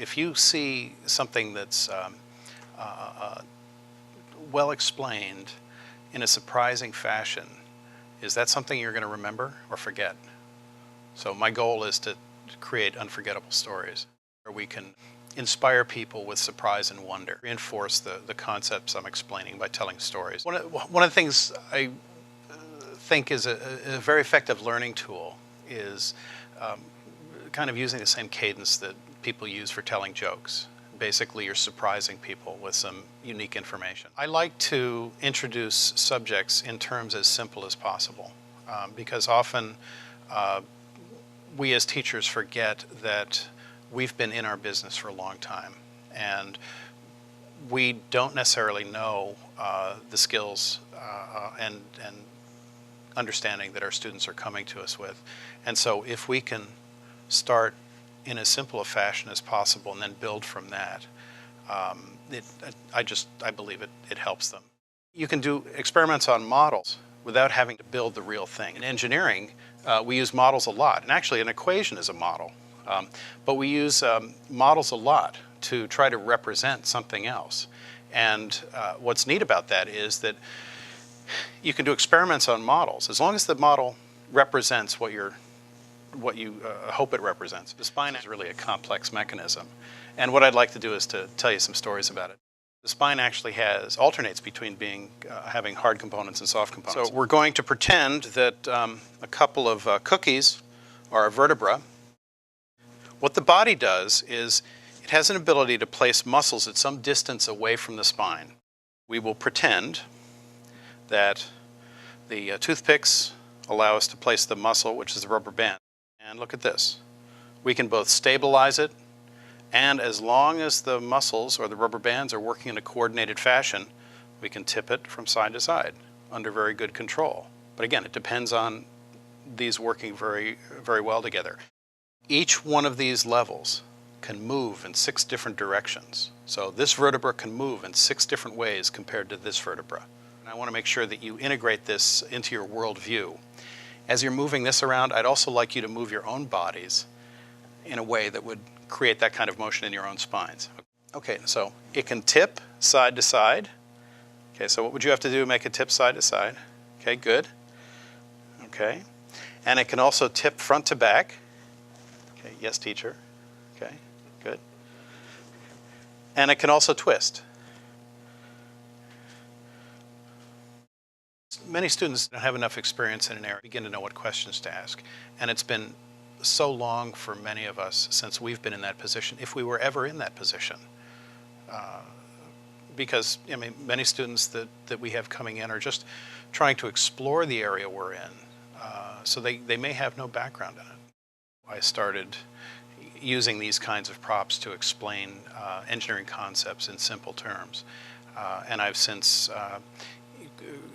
if you see something that's well explained in a surprising fashion, is that something you're going to remember or forget? So my goal is to create unforgettable stories where we can inspire people with surprise and wonder, reinforce the concepts I'm explaining by telling stories. One of the things I think is a very effective learning tool is kind of using the same cadence that people use for telling jokes. Basically, you're surprising people with some unique information. I like to introduce subjects in terms as simple as possible because often we as teachers forget that we've been in our business for a long time, and we don't necessarily know the skills and understanding that our students are coming to us with. And so if we can start in as simple a fashion as possible and then build from that, I believe it helps them. You can do experiments on models without having to build the real thing. In engineering, we use models a lot, and actually an equation is a model. But we use models a lot to try to represent something else. And what's neat about that is that you can do experiments on models as long as the model represents what you hope it represents. The spine is really a complex mechanism, and what I'd like to do is to tell you some stories about it. The spine actually alternates between having hard components and soft components. So we're going to pretend that a couple of cookies are a vertebra. What the body does is it has an ability to place muscles at some distance away from the spine. We will pretend that the toothpicks allow us to place the muscle, which is the rubber band. And look at this. We can both stabilize it, and as long as the muscles or the rubber bands are working in a coordinated fashion, we can tip it from side to side under very good control. But again, it depends on these working very, very well together. Each one of these levels can move in 6 different directions. So this vertebra can move in 6 different ways compared to this vertebra. And I want to make sure that you integrate this into your worldview. As you're moving this around, I'd also like you to move your own bodies in a way that would create that kind of motion in your own spines. Okay, so it can tip side to side. Okay, so what would you have to do to make it tip side to side? Okay, good. Okay, and it can also tip front to back. Okay, yes, teacher. Okay, good. And it can also twist. Many students don't have enough experience in an area to begin to know what questions to ask. And it's been so long for many of us since we've been in that position, if we were ever in that position. Because I mean, many students that we have coming in are just trying to explore the area we're in. So they may have no background in it. I started using these kinds of props to explain engineering concepts in simple terms. And I've since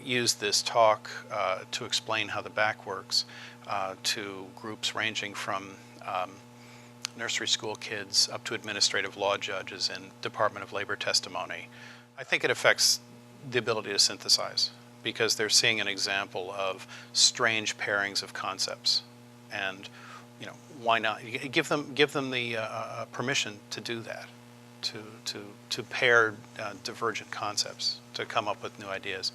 used this talk to explain how the back works to groups ranging from nursery school kids up to administrative law judges and Department of Labor testimony. I think it affects the ability to synthesize because they're seeing an example of strange pairings of concepts, and why not give them the permission to do that, to pair divergent concepts to come up with new ideas.